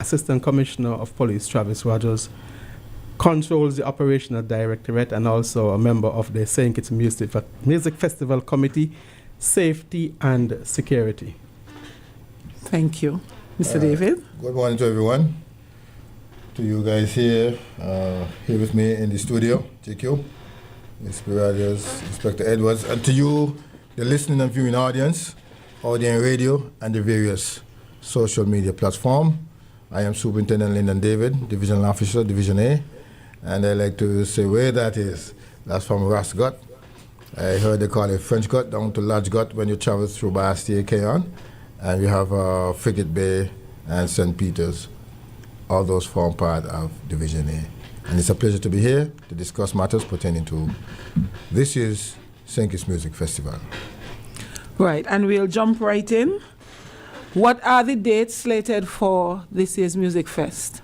Assistant Commissioner of Police Travis Rogers, controls the Operational Directorate and also a member of the St. Kitts Music Festival Committee, Safety and Security. Thank you. Mr. David? Good morning to everyone. To you guys here with me in the studio, JQ, Mr. Rogers, Inspector Edwards, and to you, the listening and viewing audience, audio and radio, and the various social media platforms. I am Superintendent Lyndon David, Divisional Officer, Division A, and I like to say where that is. That's from Ras Gut. I heard they call it French Gut down to Large Gut when you travel through Bastille, Cayon. And we have Frigate Bay and St. Peter's. All those form part of Division A. And it's a pleasure to be here to discuss matters pertaining to this year's St. Kitts Music Festival. Right, and we'll jump right in. What are the dates slated for this year's Music Fest?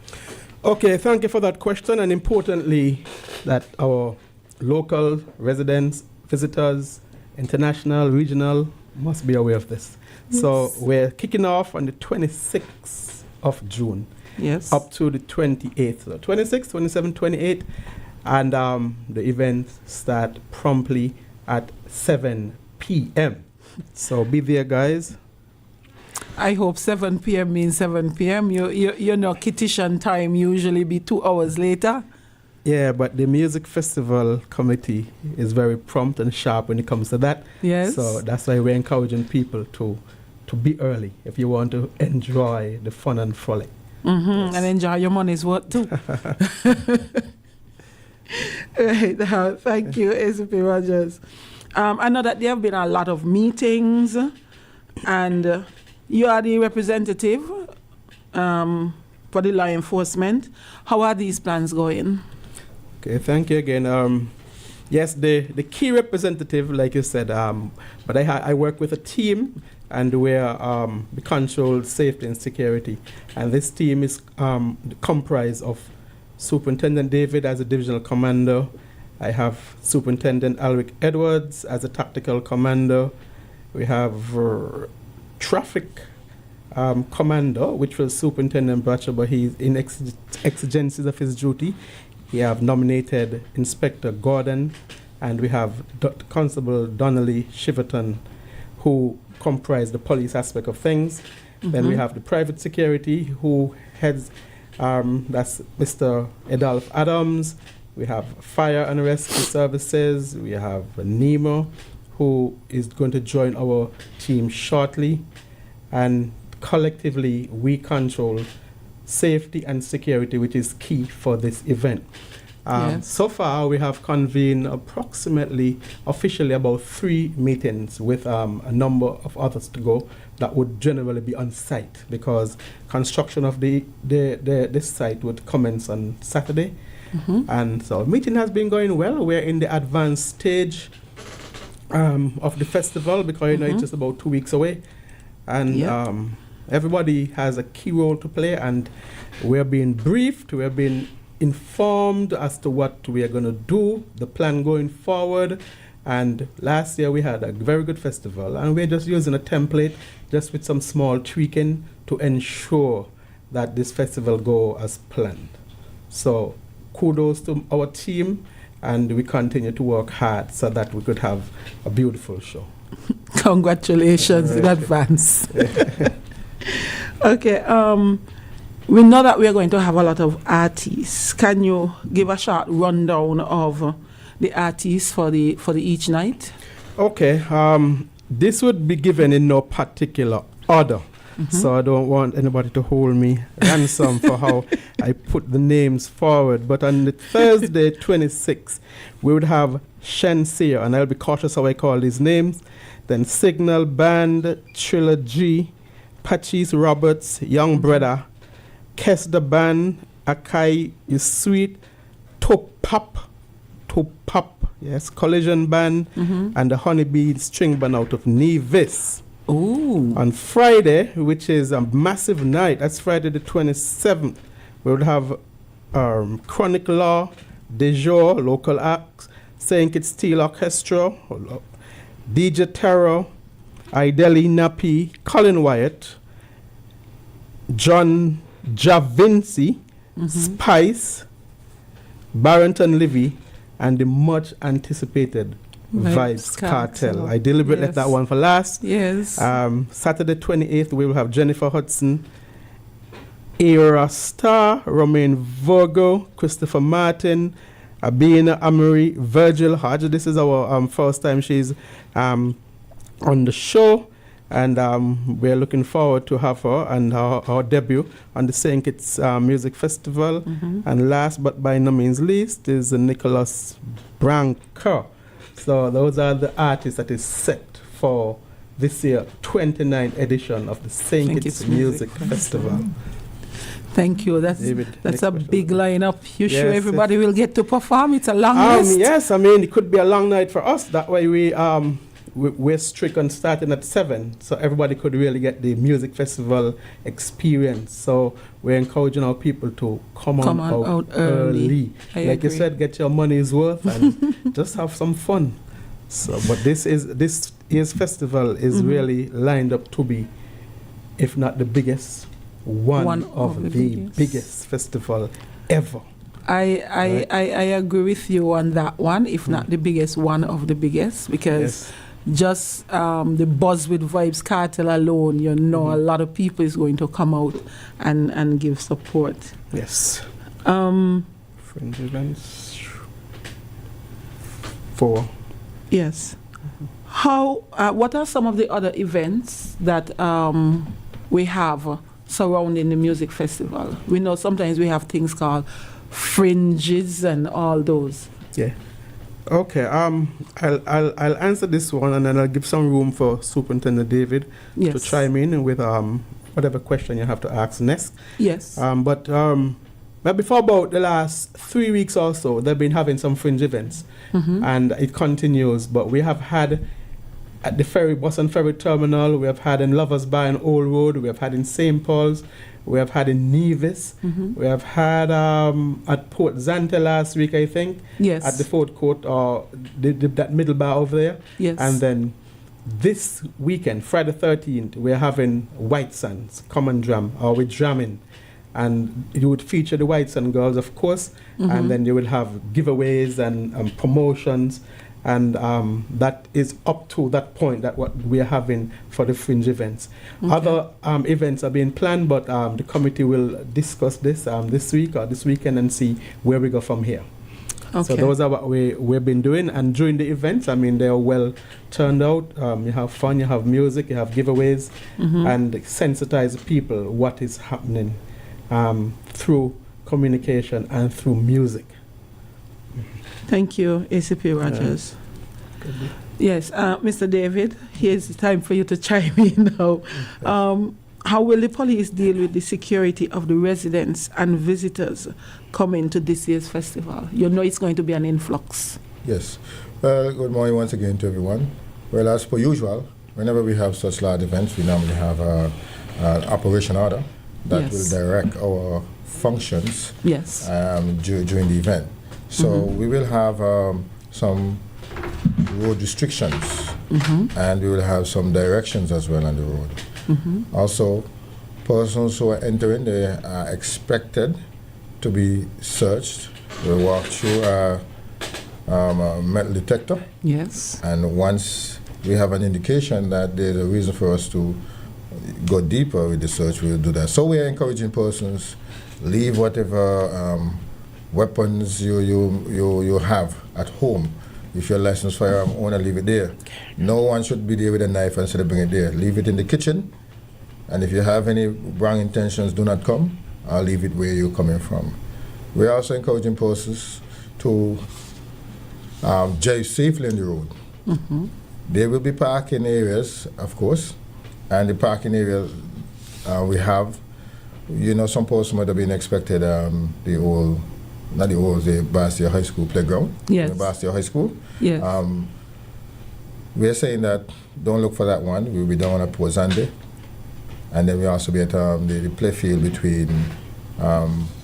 Okay, thank you for that question, and importantly, that our local residents, visitors, international, regional, must be aware of this. Yes. So we're kicking off on the 26th of June. Yes. Up to the 28th. So 26, 27, 28, and the events start promptly at 7 p.m. So be there, guys. I hope 7 p.m. means 7 p.m. You know, Kittitian time usually be 2 hours later. Yeah, but the Music Festival Committee is very prompt and sharp when it comes to that. Yes. So that's why we're encouraging people to be early if you want to enjoy the fun and frolic. Mm-hmm. Yes. And enjoy your money's worth too. Right, thank you, ACP Rogers. I know that there have been a lot of meetings, and you are the representative for the law enforcement. How are these plans going? Okay, thank you again. Yes, the key representative, like you said, but I work with a team, and we're the control, safety, and security. And this team is comprised of Superintendent David as a divisional commander. I have Superintendent Alric Edwards as a tactical commander. We have traffic commander, which was Superintendent Bratcher, but he's in exigencies of his duty. We have nominated Inspector Gordon, and we have Constable Donnelly Shiverton, who comprise the police aspect of things. Mm-hmm. Then we have the private security, who heads, that's Mr. Adolph Adams. We have fire and rescue services. We have Nemo, who is going to join our team shortly. And collectively, we control safety and security, which is key for this event. Yes. So far, we have convened officially about 3 meetings with a number of others to go that would generally be on site, because construction of this site would commence on Saturday. Mm-hmm. And so meeting has been going well. We're in the advanced stage of the festival, because you know it's just about 2 weeks away. And everybody has a key role to play, and we're being briefed, we're being informed as to what we are going to do, the plan going forward. And last year we had a very good festival, and we're just using a template just with some small tweaking to ensure that this festival go as planned. So kudos to our team, and we continue to work hard so that we could have a beautiful show. Congratulations in advance. Okay, we know that we are going to have a lot of artists. Can you give a short rundown of the artists for the each night? Okay, this would be given in no particular order. So I don't want anybody to hold me ransom for how I put the names forward. But on the Thursday, 26th, we would have Shenseer, and I'll be cautious how I call these names. Then Signal Band, Trilogy, Patches Roberts, Young Brother, Kes the Band, Akai is Sweet, Topap, yes, Collision Band, and the Honeybee String Band out of Nevis. Ooh. On Friday, which is a massive night, that's Friday the 27th, we would have Chronic Law, Dejour, local acts, St. Kitts Steel Orchestra, DJ Terror, Ideli Napi, Colin Wyatt, John Javinci, Spice, Barrington Levy, and the much anticipated Vibes Cartel. I deliberately left that one for last. Yes. Saturday 28th, we will have Jennifer Hudson, Era Star, Romain Virgo, Christopher Martin, Abina Amory, Virgil Hodge. This is our first time she's on the show, and we're looking forward to have her and her debut on the St. Kitts Music Festival. And last but by no means least is Nicholas Branco. So those are the artists that is set for this year 29th edition of the St. Kitts Music Festival. Thank you. That's a big lineup. You sure everybody will get to perform? It's a long list. Yes, I mean it could be a long night for us. That way we're strict on starting at 7, so everybody could really get the music festival experience. So we're encouraging our people to come on out early. Like you said, get your money's worth and just have some fun. So, but this year's festival is really lined up to be, if not the biggest, one of the biggest festival ever. I agree with you on that one, if not the biggest, one of the biggest, because just the buzz with Vibes Cartel alone, you know, a lot of people is going to come out and give support. Yes. Fringe events. 4. Yes. What are some of the other events that we have surrounding the music festival? We know sometimes we have things called fringes and all those. Yeah. Okay. I'll answer this one, and then I'll give some room for Superintendent David to chime in with whatever question you have to ask next. Yes. But before about the last 3 weeks or so, they've been having some fringe events, and it continues. But we have had at the Boston Ferry Terminal, we have had in Lovers Bar in Old Road, we have had in St. Paul's, we have had in Nevis, we have had at Port Zante last week, I think, at the Fort Court, or that middle bar over there. Yes. And then this weekend, Friday 13th, we're having White Sands come and drum, or we're jamming. And you would feature the White Sand girls, of course, and then you will have giveaways and promotions. And that is up to that point that what we are having for the fringe events. Other events are being planned, but the committee will discuss this this week or this weekend and see where we go from here. So those are what we've been doing. And during the events, I mean, they are well turned out. You have fun, you have music, you have giveaways, and sensitize people what is happening through communication and through music. Thank you, ACP Rogers. Yes, Mr. David, here's the time for you to chime in now. How will the police deal with the security of the residents and visitors coming to this year's festival? You know it's going to be an influx. Yes. Well, good morning once again to everyone. Well, as per usual, whenever we have such large events, we normally have an operation order that will direct our functions during the event. So we will have some road restrictions, and we will have some directions as well on the road. Also, persons who are entering, they are expected to be searched. We'll walk through a metal detector. Yes. And once we have an indication that there's a reason for us to go deeper with the search, we'll do that. So we are encouraging persons, leave whatever weapons you have at home. If you're a licensed firearm owner, leave it there. No one should be there with a knife and say bring it there. Leave it in the kitchen. And if you have any wrong intentions, do not come. I'll leave it where you're coming from. We're also encouraging persons to drive safely on the road. There will be parking areas, of course, and the parking areas we have, you know, some persons might have been expected the Bastia High School playground. Yes. The Bastia High School. Yes. We're saying that don't look for that one. We'll be down at Port Zante. And then we also be at the play field between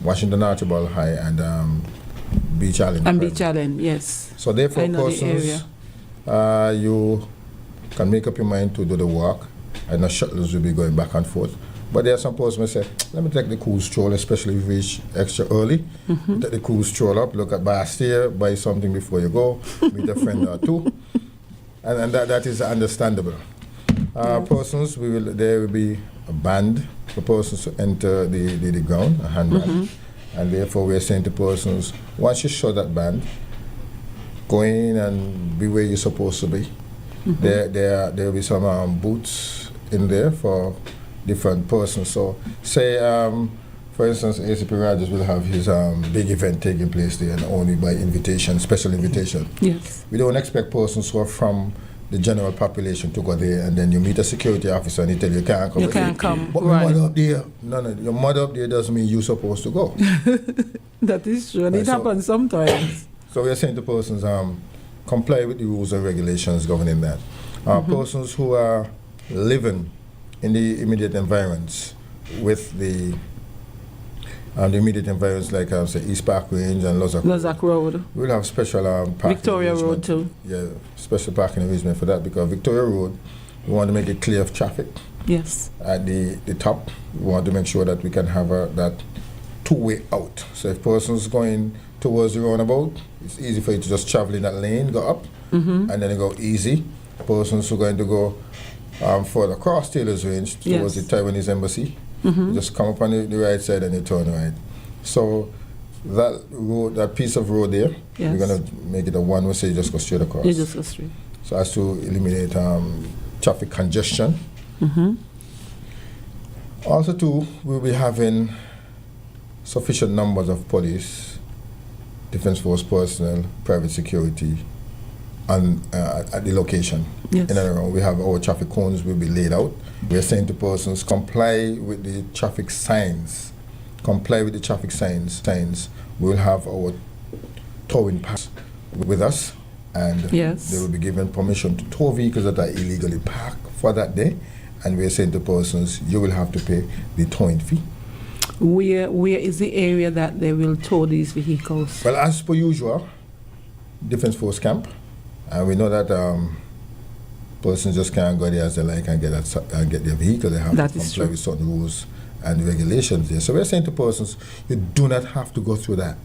Washington Archibald High and Beach Island. And Beach Island, yes. So therefore, persons, you can make up your mind to do the walk. I know shuttles will be going back and forth. But there are some persons who say, let me take the cool stroll, especially if you reach extra early. Take the cool stroll up, look at Bastille, buy something before you go, meet a friend or two. And that is understandable. Persons, there will be a band for persons to enter the ground, a handband. And therefore we are saying to persons, once you show that band, go in and be where you're supposed to be. There will be some booths in there for different persons. So say, for instance, ACP Rogers will have his big event taking place there, and only by invitation, special invitation. Yes. We don't expect persons who are from the general population to go there, and then you meet a security officer and he tell you can't come. You can't come. But my mother up there. No, your mother up there doesn't mean you're supposed to go. That is true, and it happens sometimes. So we are saying to persons, comply with the rules and regulations governing that. Persons who are living in the immediate environs with the immediate environs, like say East Park Range and Lozak Road. We'll have special parking Victoria arrangement. Road too. Yeah, special parking arrangement for that, because Victoria Road, we want to make it clear of traffic. Yes. At the top, we want to make sure that we can have that two-way out. So if persons going towards the roundabout, it's easy for you to just travel in that lane, go up, and then go easy. Persons who are going to go further across Taylor's Range towards the Taiwanese embassy, you just come up on the right side and you turn right. So that road, that piece of road there, we're going to make it a one-way, so you just go straight across. You just go straight. So as to eliminate traffic congestion. Also too, we'll be having sufficient numbers of police, Defense Force personnel, private security at the location. Yes. In and around. We have our traffic cones will be laid out. We are saying to persons, comply with the traffic signs. Comply with the traffic signs. We will have our towing pass with us, and they will be given permission to tow vehicles that are illegally parked for that day. And we are saying to persons, you will have to pay the towing fee. Where is the area that they will tow these vehicles? Well, as per usual, Defense Force camp, and we know that persons just can't go there as they like and get their vehicle. They have to comply with certain rules and regulations there. So we're saying to persons, you do not have to go through that.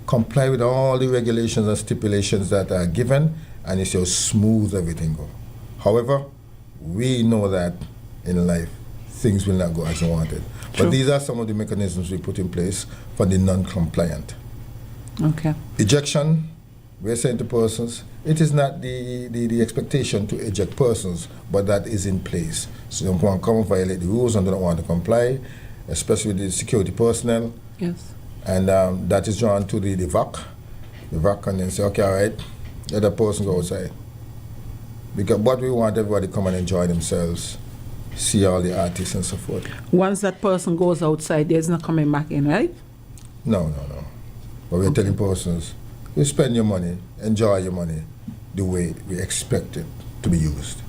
Comply with all the regulations and stipulations that are given, and it's just smooth everything go. However, we know that in life, things will not go as you wanted. True. But these are some of the mechanisms we put in place for the non-compliant. Okay. Ejection, we're saying to persons, it is not the expectation to eject persons, but that is in place. So you don't want to come and violate the rules and don't want to comply, especially with the security personnel. Yes. And that is drawn to the VAC. The VAC can then say, okay, all right, let the person go outside. Because what we want, everybody come and enjoy themselves, see all the artists and so forth. Once that person goes outside, there's not coming back in, right? No. But we're telling persons, you spend your money, enjoy your money the way we expect it to be used.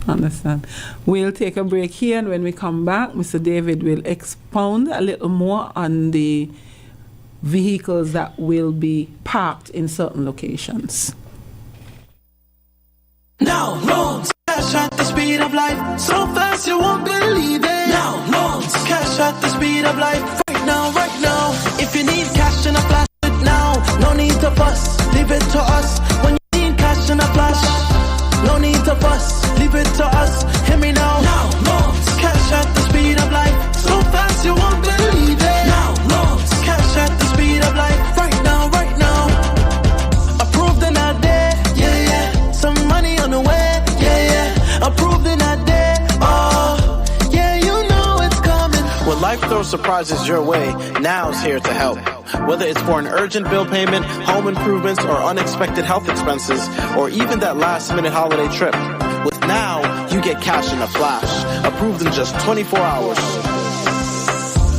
Understand. We'll take a break here, and when we come back, Mr. David will expound a little more on the vehicles that will be parked in certain locations. Now loans, cash at the speed of life, so fast you won't believe it. Now loans, cash at the speed of life, right now. If you need cash in a flash, it now. No need to fuss, leave it to us. When you need cash in a flash, no need to fuss, leave it to us. Hear me now. Now loans, cash at the speed of life, so fast you won't believe it. Now loans, cash at the speed of life, right now. Approved in a day, yeah. Some money on the way, yeah. Approved in a day, oh, yeah, you know it's coming. When life throws surprises your way, now's here to help. Whether it's for an urgent bill payment, home improvements, or unexpected health expenses, or even that last-minute holiday trip. With Now, you get cash in a flash. Approved in just 24 hours.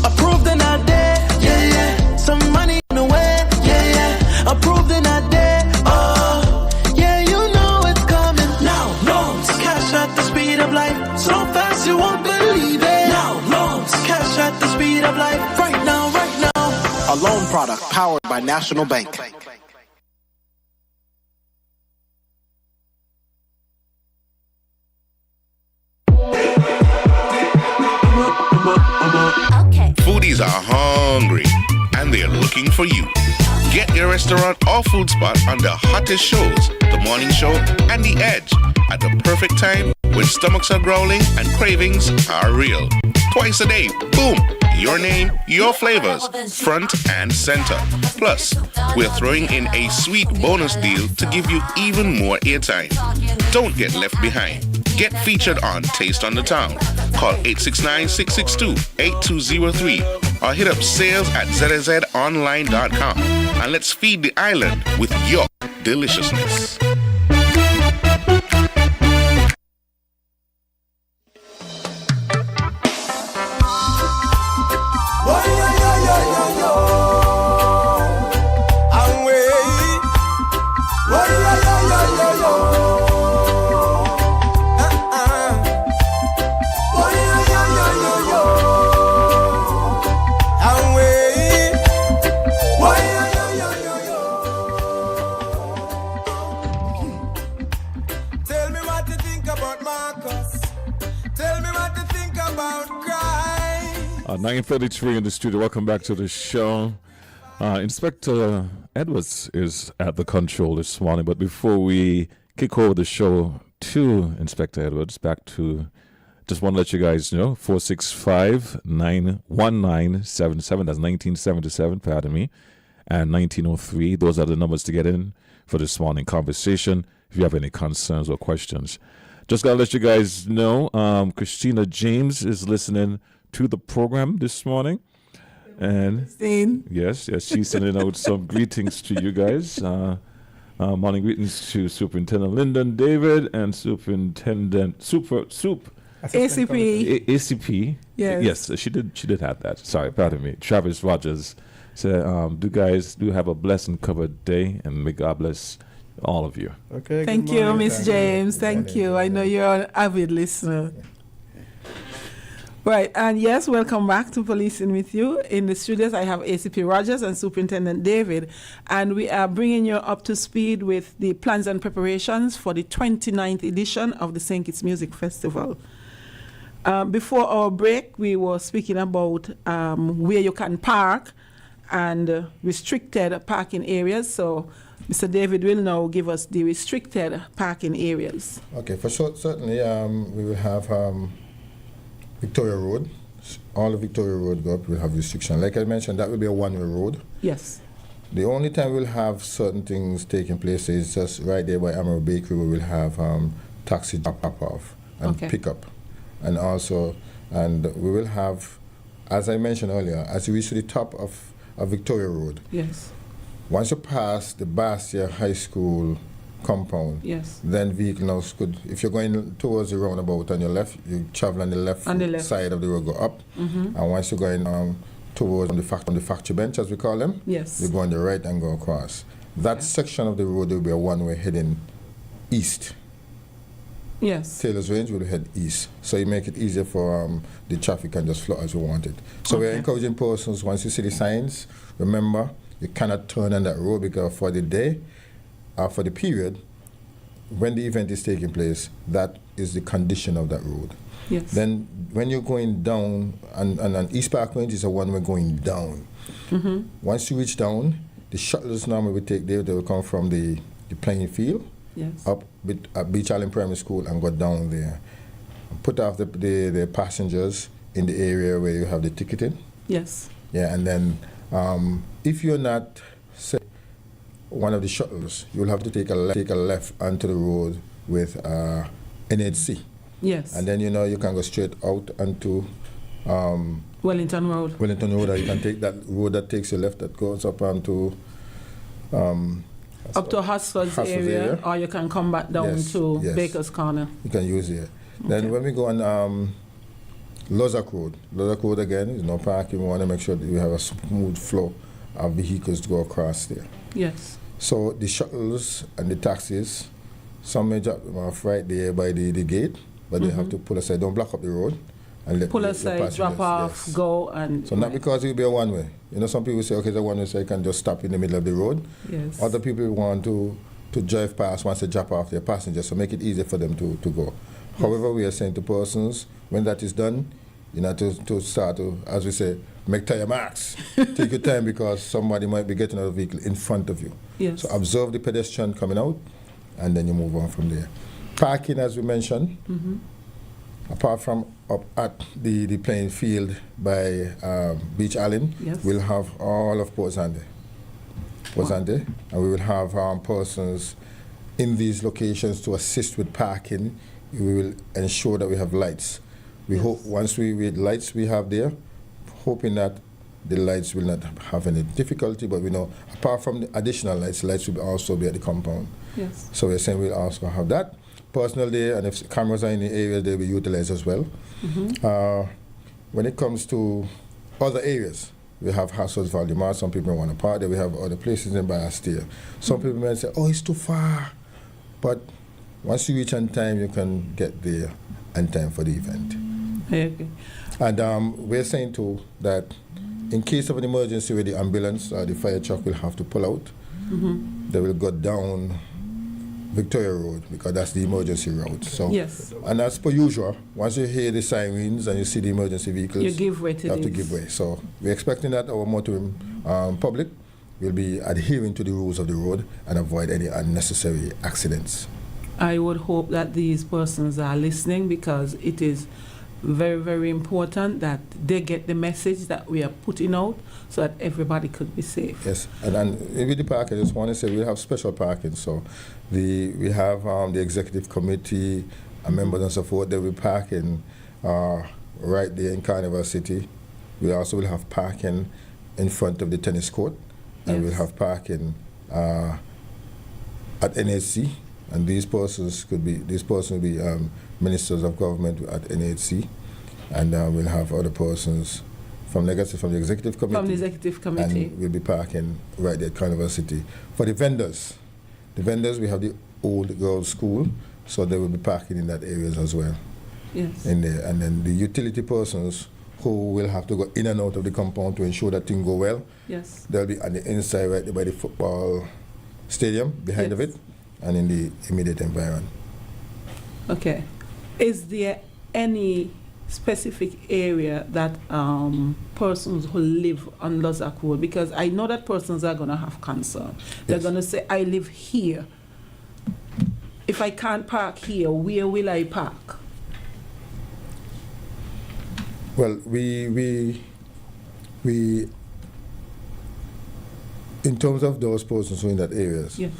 Approved in a day, yeah. Some money on the way, yeah. Approved in a day, oh, yeah, you know it's coming. Now loans, cash at the speed of life, so fast you won't believe it. Now loans, cash at the speed of life, right now. A loan product powered by National Bank. Foodies are hungry and they're looking for you. Get your restaurant or food spot on the hottest shows, The Morning Show and The Edge, at the perfect time when stomachs are growling and cravings are real. Twice a day, boom, your name, your flavors, front and center. Plus, we're throwing in a sweet bonus deal to give you even more airtime. Don't get left behind. Get featured on Taste on the Town. Call 869-662-8203 or hit up sales@zzonline.com and let's feed the island with your deliciousness. Tell me what you think about Marcus. Tell me what you think about crime. 9:33 in the studio. Welcome back to the show. Inspector Edwards is at the control this morning, but before we kick over the show to Inspector Edwards, just want to let you guys know, 465-91977, that's 1977, pardon me, and 1903. Those are the numbers to get in for this morning conversation if you have any concerns or questions. Just got to let you guys know, Christina James is listening to the program this morning. And yes, she's sending out some greetings to you guys. Morning greetings to Superintendent Lyndon David and Superintendent ACP. Yes, she did have that. Sorry, pardon me. Travis Rogers said, "Do guys have a blessed and covered day, and may God bless all of you." Okay. Thank you, Miss James. Thank you. I know you're an avid listener. Right, and yes, welcome back to Policing with You. In the studios, I have ACP Rogers and Superintendent David, and we are bringing you up to speed with the plans and preparations for the 29th edition of the St. Kitts Music Festival. Before our break, we were speaking about where you can park and restricted parking areas. So Mr. David will now give us the restricted parking areas. Okay, for sure, certainly we will have Victoria Road. All of Victoria Road go up will have restriction. Like I mentioned, that will be a one-way road. Yes. The only time we'll have certain things taking place is just right there by Amaro Bakery, where we'll have taxi drop-off and pick up. And also, we will have, as I mentioned earlier, as you reach to the top of Victoria Road. Yes. Once you pass the Bastia High School compound, yes, then vehicles could, if you're going towards the roundabout on your left, you travel on the left side of the road, go up. And once you're going towards the factory bench, as we call them, yes, you go on the right and go across. That section of the road will be a one-way heading east. Yes. Taylor's Range will head east, so you make it easier for the traffic can just flow as you want it. So we're encouraging persons, once you see the signs, remember, you cannot turn on that road, because for the day, for the period, when the event is taking place, that is the condition of that road. Yes. Then when you're going down, and East Park Range is a one-way going down. Once you reach down, the shuttles normally will take there, they will come from the playing field, yes, up at Beach Island Primary School and go down there. Put off the passengers in the area where you have the ticketing. Yes. Yeah, and then if you're not, say, one of the shuttles, you'll have to take a left onto the road with NHC. Yes. And then you can go straight out onto Wellington Road. Wellington Road, or you can take that road that takes you left that goes up onto up to Husford's area, or you can come back down to Baker's Corner. You can use it. Then when we go on Lozak Road again, there's no parking. We want to make sure that we have a smooth flow of vehicles to go across there. Yes. So the shuttles and the taxis, some may drop them off right there by the gate, but they have to pull aside, don't block up the road. And let pull aside, drop off, go, and... So not because it will be a one-way. Some people say, okay, it's a one-way, so you can just stop in the middle of the road. Yes. Other people want to drive past once they drop off their passengers, so make it easier for them to go. Yes. However, we are saying to persons, when that is done, to start to, as we say, make tire marks. Take your time because somebody might be getting out of the vehicle in front of you. Yes. So observe the pedestrian coming out, and then you move on from there. Parking, as we mentioned, apart from up at the playing field by Beach Island, Yes. we'll have all of Pozande. And we will have persons in these locations to assist with parking. We will ensure that we have lights. We hope once with lights we have there, hoping that the lights will not have any difficulty, but we know apart from the additional lights will also be at the compound. Yes. So we're saying we'll also have that. Personal there, and if cameras are in the area, they'll be utilized as well. When it comes to other areas, we have Hassel's Valley Mart. Some people want to park there. We have other places in Bayastia. Some people might say, oh, it's too far. But once you reach on time, you can get there on time for the event. Okay. And we're saying too that in case of an emergency where the ambulance or the fire truck will have to pull out, they will go down Victoria Road because that's the emergency route. So, Yes. and as per usual, once you hear the sirens and you see the emergency vehicles, You give way to you have to these. give way. So we're expecting that our motoring public will be adhering to the rules of the road and avoid any unnecessary accidents. I would hope that these persons are listening because it is very, very important that they get the message that we are putting out so that everybody could be safe. Yes, and with the parking, I just want to say we have special parking. So we have the executive committee and members and so forth. They will parking right there in Carnival City. We also will have parking in front of the tennis court, and we'll have parking at NHC. And these persons will be ministers of government at NHC, and we'll have other persons from the executive committee. From the executive committee. And we'll be parking right there at Carnival City. For the vendors, we have the old girls' school, so they will be parking in that area as well. Yes. In there, and then the utility persons who will have to go in and out of the compound to ensure that things go well. Yes. They'll be on the inside right there by the football stadium behind of Yes. it, and in the immediate environment. Okay. Is there any specific area that persons who live on Lozak Road, because I know that persons are going to have concern. They're Yes. going to say, I live here. If I can't park here, where will I park? Well, we in terms of those persons who are in that areas, Yes.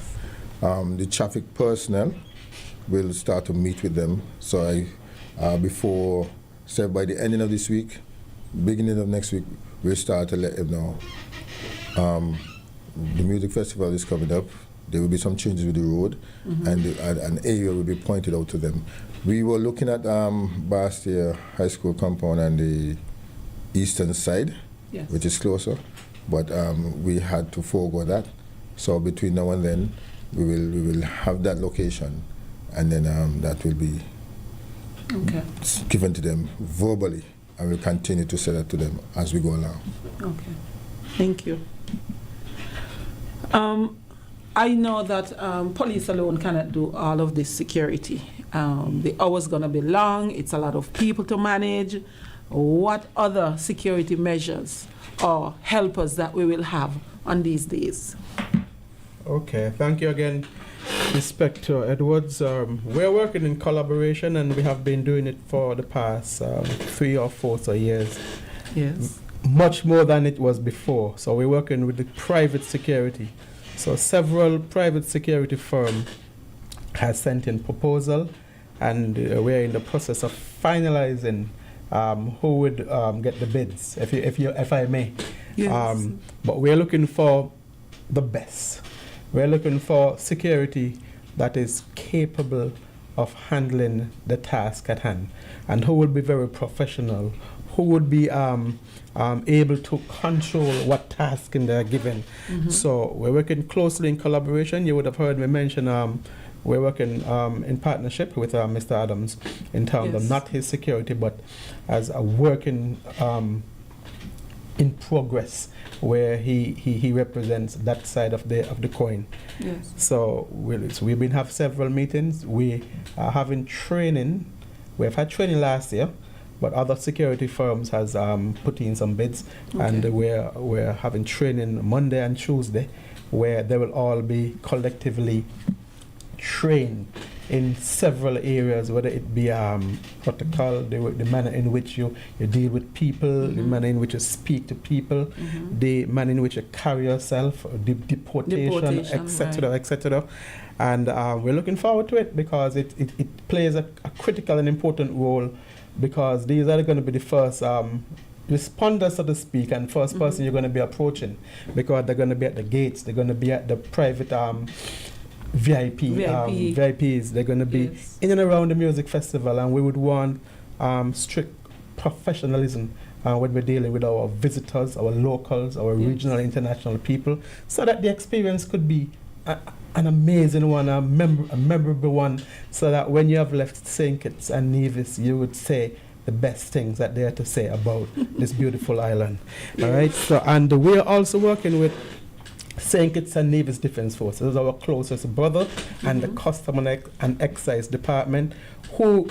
the traffic personnel will start to meet with them. So before, say by the ending of this week, beginning of next week, we'll start to let them know. The music festival is coming up. There will be some changes with the road, and an area will be pointed out to them. We were looking at Bastia High School compound and the eastern side, Yes. which is closer, but we had to forego that. So between now and then, we will have that location, and then that will be Okay. given to them verbally, and we'll continue to say that to them as we go along. Okay. Thank you. I know that police alone cannot do all of this security. The hours going to be long. It's a lot of people to manage. What other security measures or helpers that we will have on these days? Okay, thank you again, Inspector Edwards. We're working in collaboration, and we have been doing it for the past 3 or 4 years. Yes. Much more than it was before. So we're working with the private security. So several private security firms has sent in proposal, and we're in the process of finalizing who would get the bids, if I may. Yes. But we're looking for the best. We're looking for security that is capable of handling the task at hand, and who would be very professional, who would be able to control what tasking they're given. So we're working closely in collaboration. You would have heard me mention we're working in partnership with Mr. Adams in terms of Yes. not his security, but as a working in progress, where he represents that side of the coin. Yes. So we've been having several meetings. We are having training. We've had training last year, but other security firms has put in some bids, and we're having training Monday and Tuesday, where they will all be collectively trained in several areas, whether it be protocol, the manner in which you deal with people, the manner in which you speak to people, the manner in which you carry yourself, deportation, etc., etc. And we're looking forward to it because it plays a critical and important role, because these are going to be the first responders, so to speak, and first person you're going to be approaching, because they're going to be at the gates, they're going to be at the private VIPs, they're going to be in and around the music festival, and we would want strict professionalism when we're dealing with our visitors, our locals, our regional, international people, so that the experience could be an amazing one, a memorable one, so that when you have left St. Kitts and Nevis, you would say the best things that they have to say about this beautiful island. All right. So, and we're also working with St. Kitts and Nevis Defence Force. This is our closest brother, and the Custom and Excise Department, who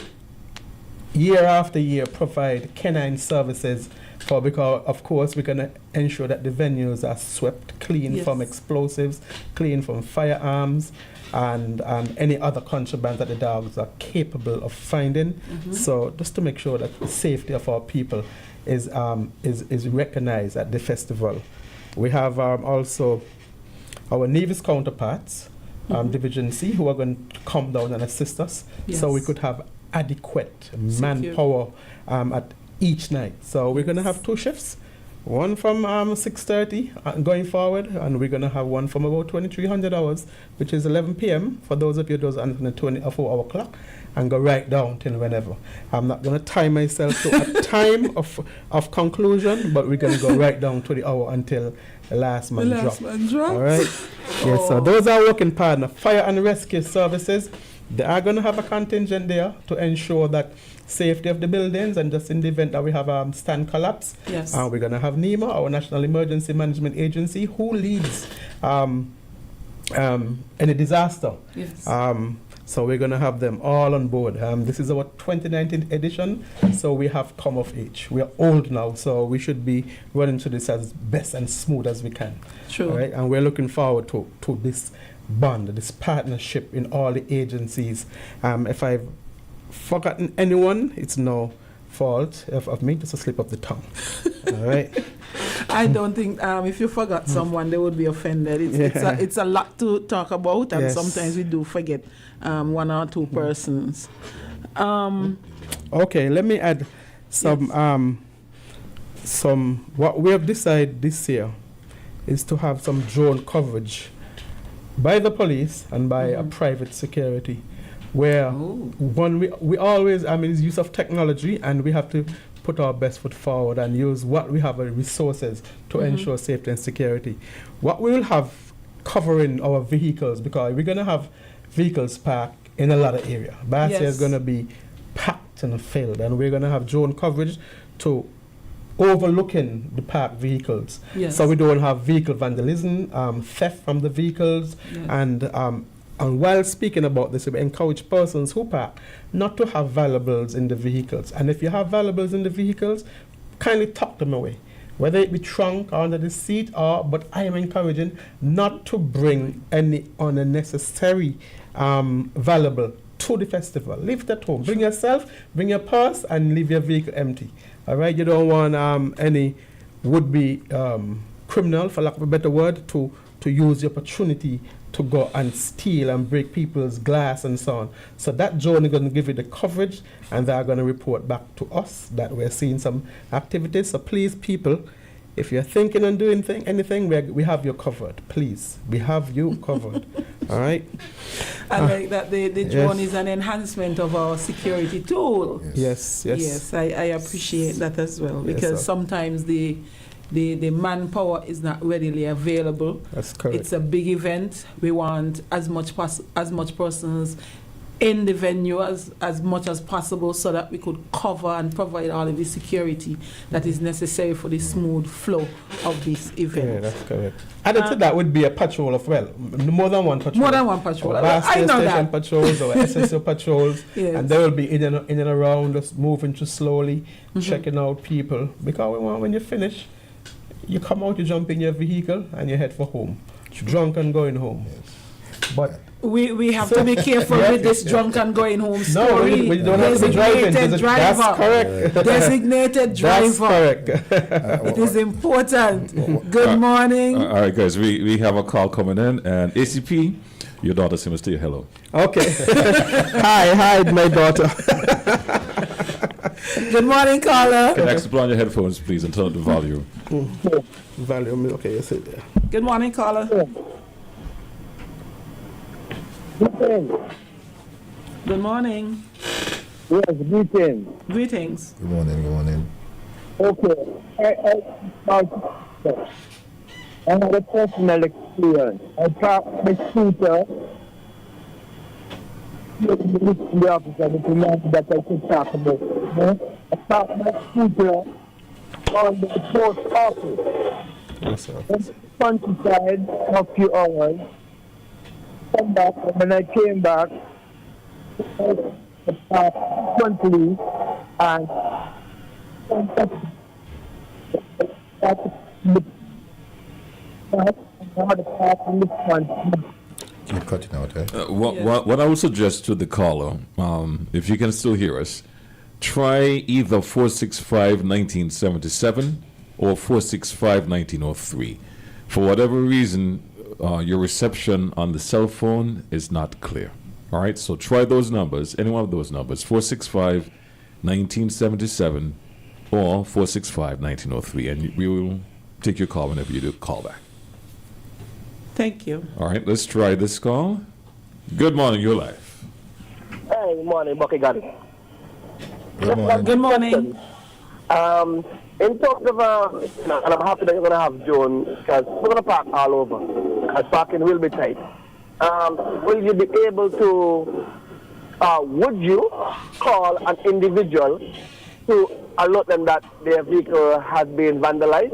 year after year provide canine services for, because of course we're going to ensure that the venues are swept clean from explosives, clean from firearms, and any other contraband that the dogs are capable of finding. So just to make sure that the safety of our people is recognized at the festival. We have also our Nevis counterparts, Division C, who are going to come down and assist us, so we could have adequate manpower at each night. So we're going to have 2 shifts, one from 6:30 going forward, and we're going to have one from about 2300 hours, which is 11 p.m. for those of you those on the 24-hour clock, and go right down till whenever. I'm not going to tie myself to a time of conclusion, but we're going to go right down to the hour until the last man drops. All right? Yes, so those are working partner. Fire and rescue services, they are going to have a contingent there to ensure that safety of the buildings, and just in the event that we have stand collapse, we're going to have NEMA, our National Emergency Management Agency, who leads any disaster. So we're going to have them all on board. This is our 2019 edition, so we have come of age. We are old now, so we should be running through this as best and smooth as we can. Sure. Right? And we're looking forward to this bond, this partnership in all the agencies. If I've forgotten anyone, it's no fault of me, just a slip of the tongue. All right. I don't think if you forgot someone, they would be offended. It's a lot to talk about, and sometimes we do forget 1 or 2 persons. Okay, let me add some. What we have decided this year is to have some drone coverage by the police and by a private security, where we always, it's use of technology, and we have to put our best foot forward and use what we have as resources to ensure safety and security. What we will have covering our vehicles, because we're going to have vehicles parked in a lot of area. Basia is going to be packed and filled, and we're going to have drone coverage to overlooking the parked vehicles, so we don't have vehicle vandalism, theft from the vehicles, and while speaking about this, we encourage persons who park not to have valuables in the vehicles. And if you have valuables in the vehicles, kindly tuck them away, whether it be trunk or under the seat, but I am encouraging not to bring any unnecessary valuable to the festival. Leave it at home. Bring yourself, bring your purse, and leave your vehicle empty. All right? You don't want any would-be criminal, for lack of a better word, to use the opportunity to go and steal and break people's glass and so on. So that drone is going to give you the coverage, and they are going to report back to us that we're seeing some activities. So please, people, if you're thinking on doing anything, we have you covered. Please, we have you covered. All right? I like that the drone is an enhancement of our security tool. Yes. I appreciate that as well, because sometimes the manpower is not readily available. That's correct. It's a big event. We want as much persons in the venue as much as possible so that we could cover and provide all of the security that is necessary for the smooth flow of this event. Yeah, that's correct. Added to that would be a patrol of, more than one patrol. More than one patrol. I know station patrols or SSO patrols, yes. and they will be in and around us, moving through slowly, checking out people. Because we want, when you finish, you come out, you jump in your vehicle, and you head for home. Drunk and going home. Yes. But we have to be careful with this drunk and going home story. No, we don't have to be driving. Designated driver. That's correct. Designated driver. That's correct. It is important. Good morning. All right, guys, we have a call coming in, and ACP, your daughter seems to you hello. Okay. Hi, my daughter. Good morning, caller. Can you put on your headphones, please, and turn up the volume? Volume, okay, you sit there. Good morning, caller. Good morning. Yes, greetings. Greetings. Good morning. Okay. I had a personal experience. I parked my scooter. The officer, the man that I could talk about. I parked my scooter on the post office. Yes, In the countryside for a few hours. Come back, and when I came back, I parked frequently and Keep cutting out, eh? What I would suggest to the caller, if you can still hear us, try either 465-1977 or 465-1903. For whatever reason, your reception on the cell phone is not clear. All right, so try those numbers, any one of those numbers, 465-1977 or 465-1903, and we will take your call whenever you do call back. Thank you. All right, let's try this call. Good morning, you're live. Hey, good morning, Bucky got it. Good morning. Good morning. In terms of, and I'm happy that you're going to have Joan, because we're going to park all over, because parking will be tight. Will you be able to, would you call an individual to alert them that their vehicle has been vandalized?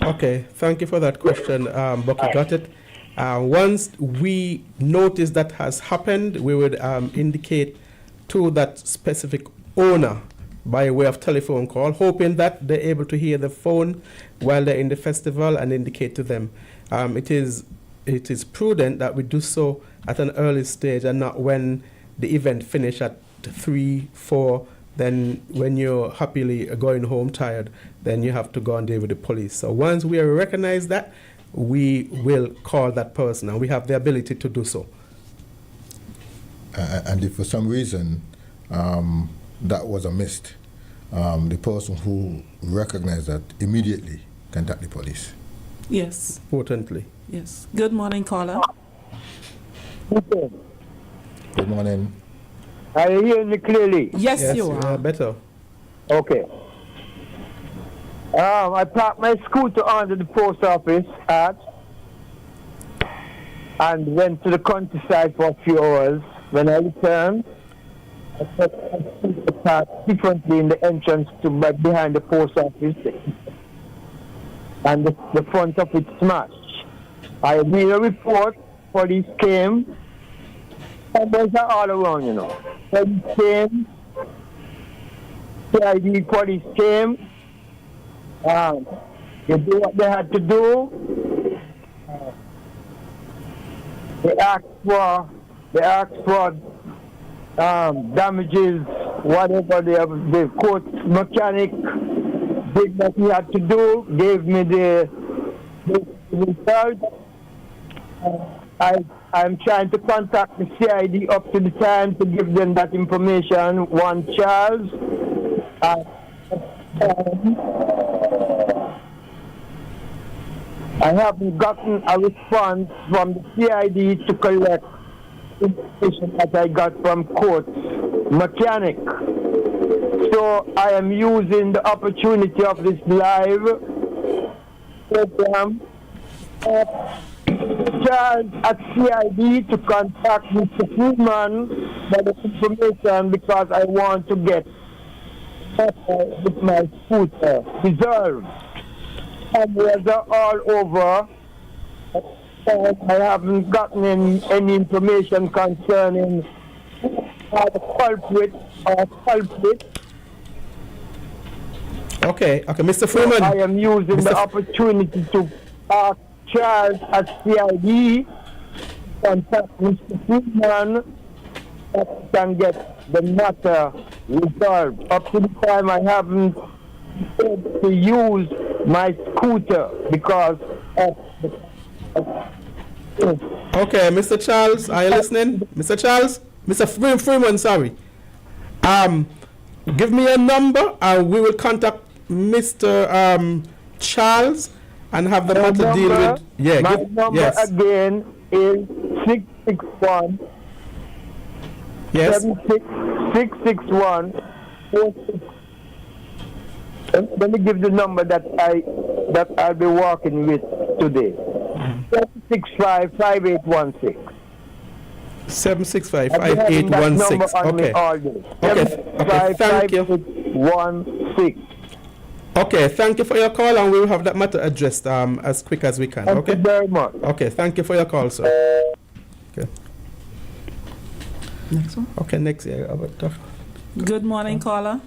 Okay, thank you for that question, Bucky got it. Once we notice that has happened, we would indicate to that specific owner by way of telephone call, hoping that they're able to hear the phone while they're in the festival and indicate to them. It is prudent that we do so at an early stage and not when the event finish at 3, 4. Then when you're happily going home tired, then you have to go and deal with the police. So once we recognize that, we will call that person, and we have the ability to do so. And if for some reason that was a missed, the person who recognized that immediately contact the police. Yes. Importantly. Yes. Good morning, caller. Okay. Good morning. Are you hearing me clearly? Yes, you are. Better. Okay. I parked my scooter under the post office and went to the countryside for a few hours. When I returned, I put my scooter parked differently in the entrance to behind the post office, and the front of it smashed. I made a report. Police came. And there's all around, you know. Police came. CID police came. They did what they had to do. They asked for damages, whatever the court mechanic did what he had to do, gave me the result. I'm trying to contact the CID up to the time to give them that information. One Charles. I haven't gotten a response from the CID to collect information that I got from court mechanic. So I am using the opportunity of this live program Charles at CID to contact Mr. Freeman for the information because I want to get with my scooter reserved. And are all over. I haven't gotten any information concerning the culprit or culprit. Okay, Mr. Freeman. I am using the opportunity to ask Charles at CID contact Mr. Freeman that can get the matter resolved. Up to the time I haven't to use my scooter because of the Okay, Mr. Charles, are you listening? Mr. Charles? Mr. Freeman, sorry. Give me a number and we will contact Mr. Charles and have the matter deal with. Yeah, my number again is 661 yes 661 Let me give the number that I'll be working with today. 765-5816. 765-5816. Okay. Okay. Thank you. 5816. Okay, thank you for your call, and we will have that matter addressed as quick as we can. Thank you very much. Okay, thank you for your call, sir. Okay. Next one. Okay, next. Good morning, caller.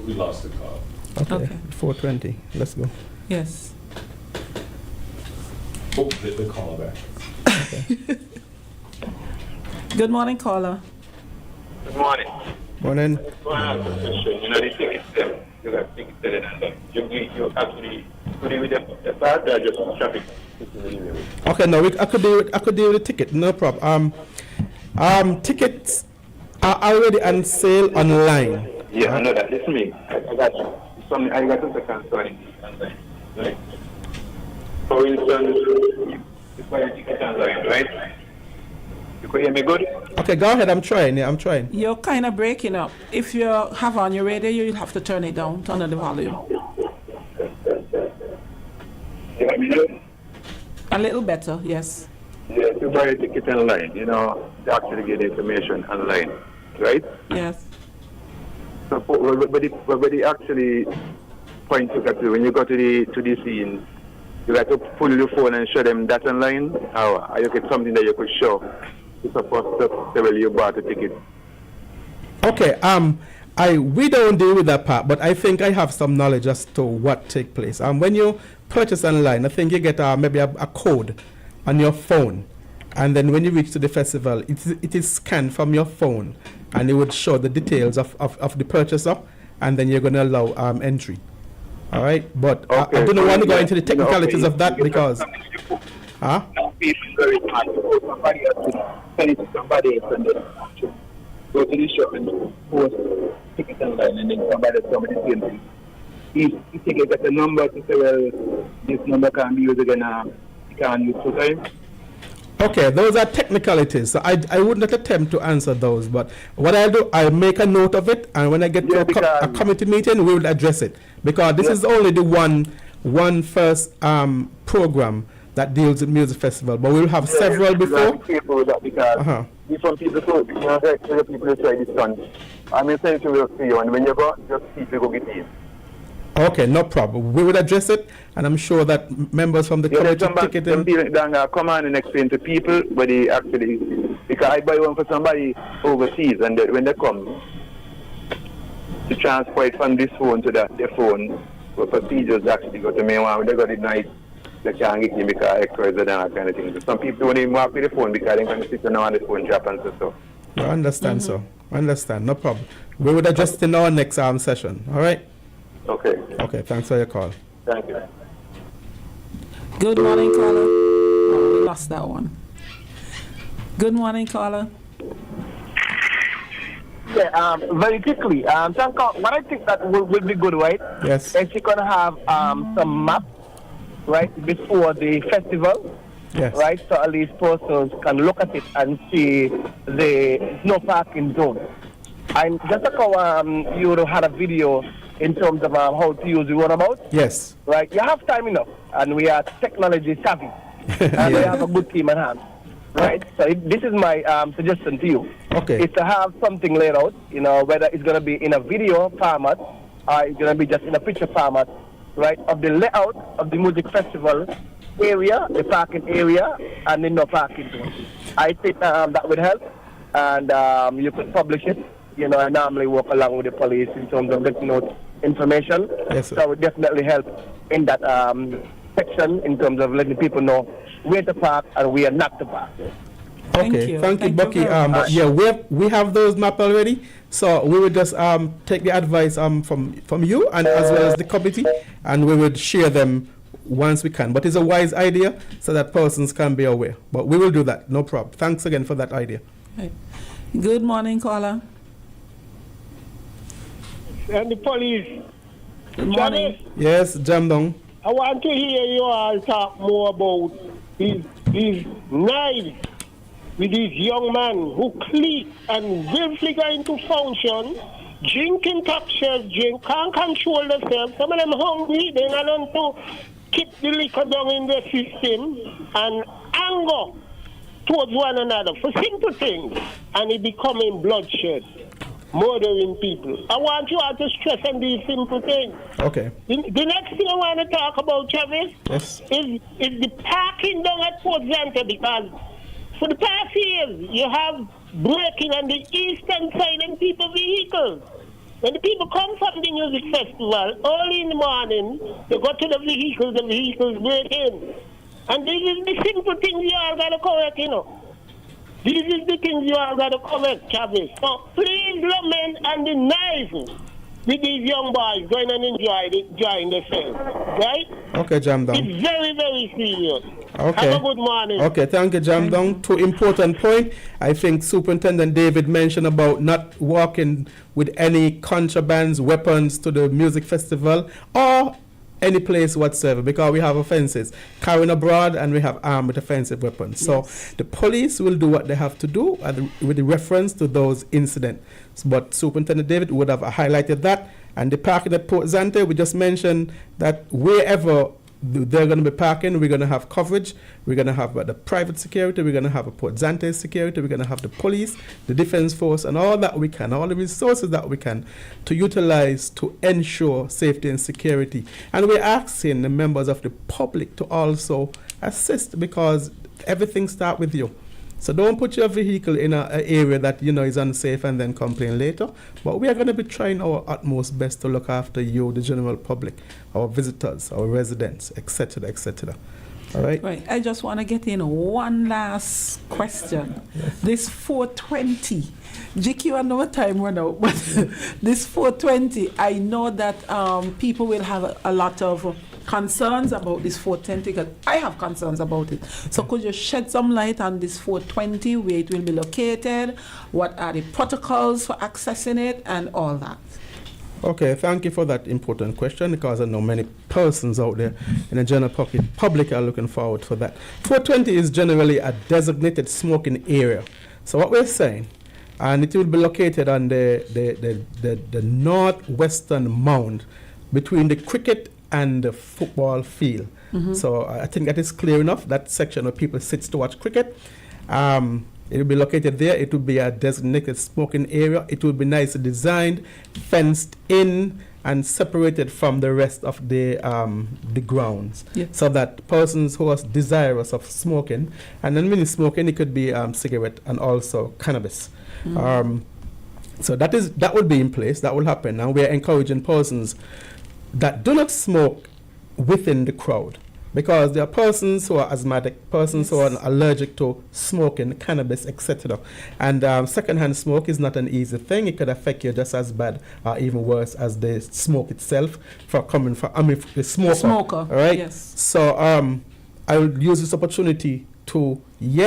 We lost the call. Okay. 420. Let's go. Yes. Oh, hit the call back. Good morning, caller. Good morning. Morning. I have a question. You know, the tickets, you got tickets selling and you actually put it with the bad or just traffic? Okay, no, I could deal with the ticket, no problem. Tickets are already on sale online. Yeah, I know that. Listen to me. I got you. I got something concerning. Right? For instance, you buy a ticket online, right? You could hear me good? Okay, go ahead. I'm trying. Yeah, I'm trying. You're kind of breaking up. If you have on your radio, you'll have to turn it down, turn on the volume. You got me good? A little better, yes. Yeah, if you buy a ticket online, you know, they actually get information online, right? Yes. So, but they actually point to that when you go to the scene, you got to pull your phone and show them that online, or you get something that you could show. It's supposed to tell you bought a ticket. Okay. We don't deal with that part, but I think I have some knowledge as to what take place. When you purchase online, I think you get maybe a code on your phone, and then when you reach to the festival, it is scanned from your phone, and it would show the details of the purchaser, and then you're going to allow entry. All right, but okay, I don't want to go into the technicalities of that because. Huh? Very hard to somebody else to send it to somebody else and then go to the shop and post ticket online and then somebody the same thing. If you get a number to say, well, this number can be used again, you can't use 2 times. Okay, those are technicalities. So I would not attempt to answer those, but what I do, I make a note of it, and when I get to a committee meeting, we will address it, because this is only the one first program that deals with music festival, but we'll have several before. Careful with that because different people too, you know, the people try this one. I'm going to say to you, and when you go, just people go get in. Okay, no problem. We will address it, and I'm sure that members from the committee ticketing. Come on and explain to people, but they actually, because I buy one for somebody overseas, and when they come, to transfer it from this phone to their phone, the procedures actually go to me one. They got it nice. They can't get in because extra and that kind of thing. So some people don't even walk with the phone because they can sit on the phone, drop and so. I understand, so. I understand, no problem. We will address it in our next session, all right? Okay. Okay, thanks for your call. Thank you. Good morning, caller. Oh, we lost that one. Good morning, caller. Yeah, very quickly. What I think that will be good, right? Yes. Is you're gonna have some maps, right, before the festival. Yes. Right, so at least persons can look at it and see the no parking zone. And just like how you had a video in terms of how to use the runabout. Yes. Right, you have time enough, and we are technology savvy. and they have a good team at hand. Right? So this is my suggestion to you. Okay. Is to have something laid out, whether it's going to be in a video format or it's going to be just in a picture format, right, of the layout of the music festival area, the parking area, and the no parking zone. I think that would help, and you could publish it. I normally work along with the police in terms of getting out information. Yes, sir. So it would definitely help in that section in terms of letting people know where to park and where not to park. Okay, thank you, Bucky. very much. We have those mapped already, so we would just take the advice from you and as well as the committee, and we would share them once we can. But it's a wise idea so that persons can be aware. But we will do that, no problem. Thanks again for that idea. Right. Good morning, caller. And the police. Good morning. Yes, Jamdong. I want to hear you all talk more about these knives with these young men who click and willfully go into function, drinking captures, can't control themselves. Some of them hungry, they don't want to keep the liquor down in their system and anger towards one another for simple things, and it becoming bloodshed, murdering people. I want you all to stress on these simple things. Okay. The next thing I want to talk about, Travis, Yes. is the parking down at Port Zante, because for the past years, you have breaking on the eastern side and people vehicles. When the people come from the music festival, early in the morning, they go to the vehicles break in. And these is the simple things you all got to correct, These is the things you all got to correct, Travis. So please, men and the knives with these young boys going and enjoying themselves, right? Okay, Jamdong. It's very, very serious. Okay. Have a good morning. Okay, thank you, Jamdong. Two important points. I think Superintendent David mentioned about not walking with any contrabands, weapons to the music festival or any place whatsoever, because we have offences carrying abroad and we have armed with offensive weapons. So the police will do what they have to do with the reference to those incidents. But Superintendent David would have highlighted that. And the parking at Port Zante, we just mentioned that wherever they're going to be parking, we're going to have coverage. We're going to have the private security. We're going to have a Port Zante security. We're going to have the police, the defense force, and all that we can, all the resources that we can to utilize to ensure safety and security. And we're asking the members of the public to also assist, because everything starts with you. So don't put your vehicle in an area that is unsafe and then complain later. But we are going to be trying our utmost best to look after you, the general public, our visitors, our residents, etc., etc. All right? Right. I just want to get in one last question. Yes. This 420, GQ, I know what time run out, but this 420, I know that people will have a lot of concerns about this 420, because I have concerns about it. So could you shed some light on this 420, where it will be located, what are the protocols for accessing it, and all that? Okay, thank you for that important question, because I know many persons out there in the general public are looking forward for that. 420 is generally a designated smoking area. So what we're saying, and it will be located on the northwestern mound between the cricket and the football field. Mm-hmm. So I think that is clear enough. That section where people sit to watch cricket. It will be located there. It will be a designated smoking area. It will be nicely designed, fenced in, and separated from the rest of the grounds, so that persons who are desirous of smoking, and then when smoking, it could be cigarette and also cannabis. Mm-hmm. So that will be in place. That will happen, and we are encouraging persons that do not smoke within the crowd, because there are persons who are asthmatic, persons who are allergic to smoking, cannabis, etc. And secondhand smoke is not an easy thing. It could affect you just as bad or even worse as the smoke itself the smoker. All right? Yes. So I will use this opportunity to,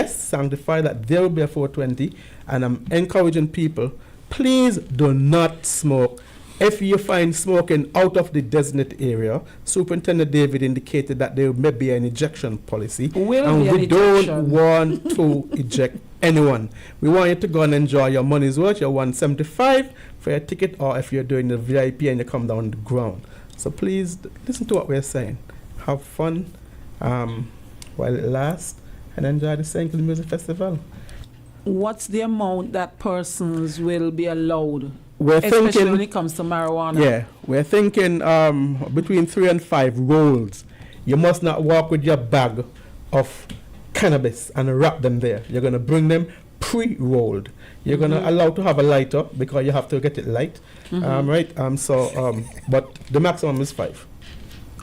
sanctify that there will be a 420, and I'm encouraging people, please do not smoke. If you find smoking out of the designated area, Superintendent David indicated that there may be an ejection policy, and we don't want to eject anyone. We want you to go and enjoy your money's worth, your $175 for your ticket, or if you're doing the VIP and you come down the ground. So please listen to what we're saying. Have fun. while it lasts and enjoy the St. Kilda Music Festival. What's the amount that persons will be allowed, We're especially thinking, when it comes to marijuana? yeah, we're thinking between 3 and 5 rolls. You must not walk with your bag of cannabis and wrap them there. You're going to bring them pre-rolled. You're going to allow to have a lighter because you have to get it light, right? But the maximum is 5.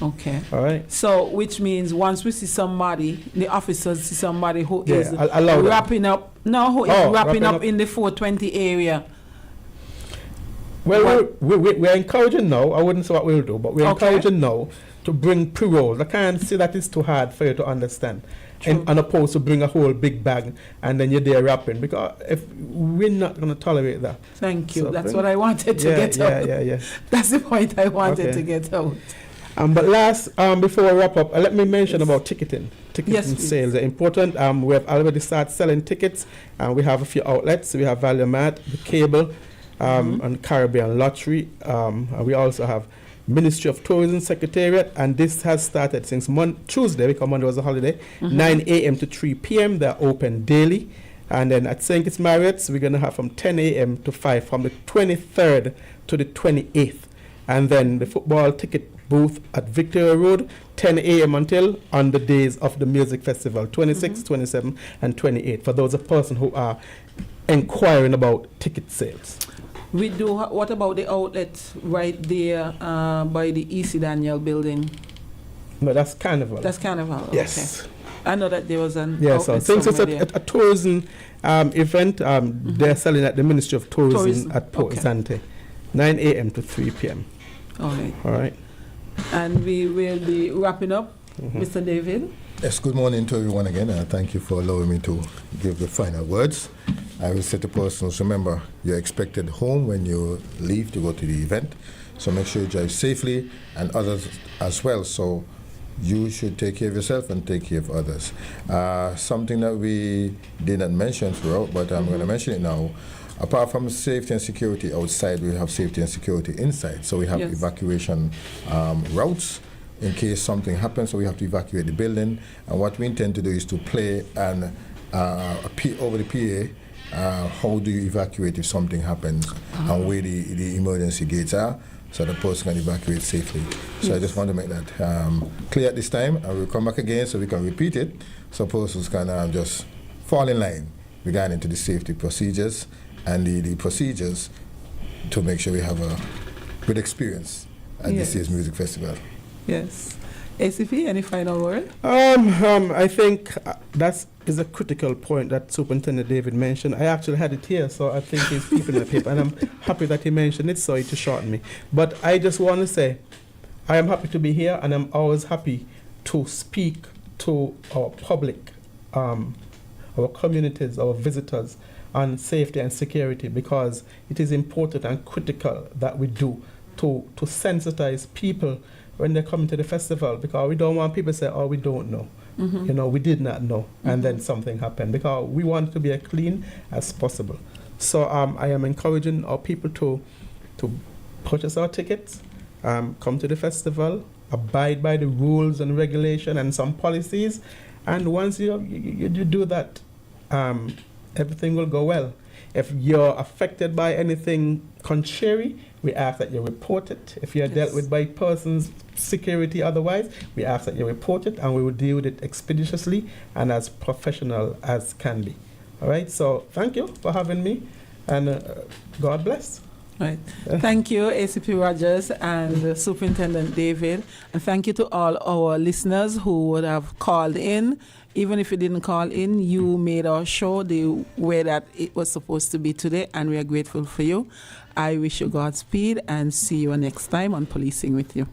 Okay. All right. So, which means once we see somebody, the officers see somebody who is allow wrapping up, who is wrapping up in the 420 area. Well, we're encouraging now. I wouldn't say what we'll do, but we're encouraging now to bring pre-rolls. I can't see that it's too hard for you to understand. And opposed to bring a whole big bag and then you're there wrapping, because if we're not going to tolerate that. Thank you. So that's what I wanted to get out. Yeah. That's the point I wanted to get out. But last, before we wrap up, let me mention about ticketing. Ticketing Yes, sales are important. We have already started selling tickets. We have a few outlets. We have Value Mart, the Cable, and Caribbean Lottery. And we also have Ministry of Tourism Secretariat, and this has started since Tuesday, because Monday was a holiday, 9 a.m. to 3 p.m. They're open daily. And then at St. Kitts Marriott's, we're going to have from 10 a.m. to 5 from the 23rd to the 28th. And then the football ticket booth at Victoria Road, 10 a.m. until on the days of the music festival, 26, 27, and 28, for those persons who are inquiring about ticket sales. We do. What about the outlet right there by the E.C. Daniel building? No, that's Carnival. That's Carnival. Yes. Okay. I know that there was an. Yes, so since it's a tourism event, they're selling at the Ministry of Tourism at Port Zante, 9 a.m. to 3 p.m. All right. All right. And we will be wrapping up, Mr. David. Yes, good morning to everyone again. Thank you for allowing me to give the final words. I will say to persons, remember, you're expected home when you leave to go to the event. So make sure you drive safely, and others as well. So you should take care of yourself and take care of others. Something that we did not mention throughout, but I'm going to mention it now. Apart from safety and security outside, we have safety and security inside. So we have evacuation routes in case something happens, so we have to evacuate the building. And what we intend to do is to play over the PA, how do you evacuate if something happens, and where the emergency gates are, so the person can evacuate safely. So I just want to make that clear at this time, and we'll come back again so we can repeat it, so persons can just fall in line regarding to the safety procedures and the procedures to make sure we have a good experience at this year's music festival. Yes. ACP, any final word? I think that is a critical point that Superintendent David mentioned. I actually had it here, so I think it's people in the paper, and I'm happy that he mentioned it, so it to shorten me. But I just want to say, I am happy to be here, and I'm always happy to speak to our public, our communities, our visitors, on safety and security, because it is important and critical that we do to sensitize people when they come to the festival, because we don't want people to say, oh, we don't know. You know, we did not know, and then something happened, because we want it to be as clean as possible. So I am encouraging our people to purchase our tickets, come to the festival, abide by the rules and regulation and some policies, and once you do that, everything will go well. If you're affected by anything contrary, we ask that you report it. If you're dealt with by persons, security otherwise, we ask that you report it, and we will deal with it expeditiously and as professional as can be. All right, so thank you for having me, and God bless. Right. Thank you, ACP Rogers and Superintendent David. And thank you to all our listeners who would have called in. Even if you didn't call in, you made our show the way that it was supposed to be today, and we are grateful for you. I wish you Godspeed, and see you next time on Policing with You.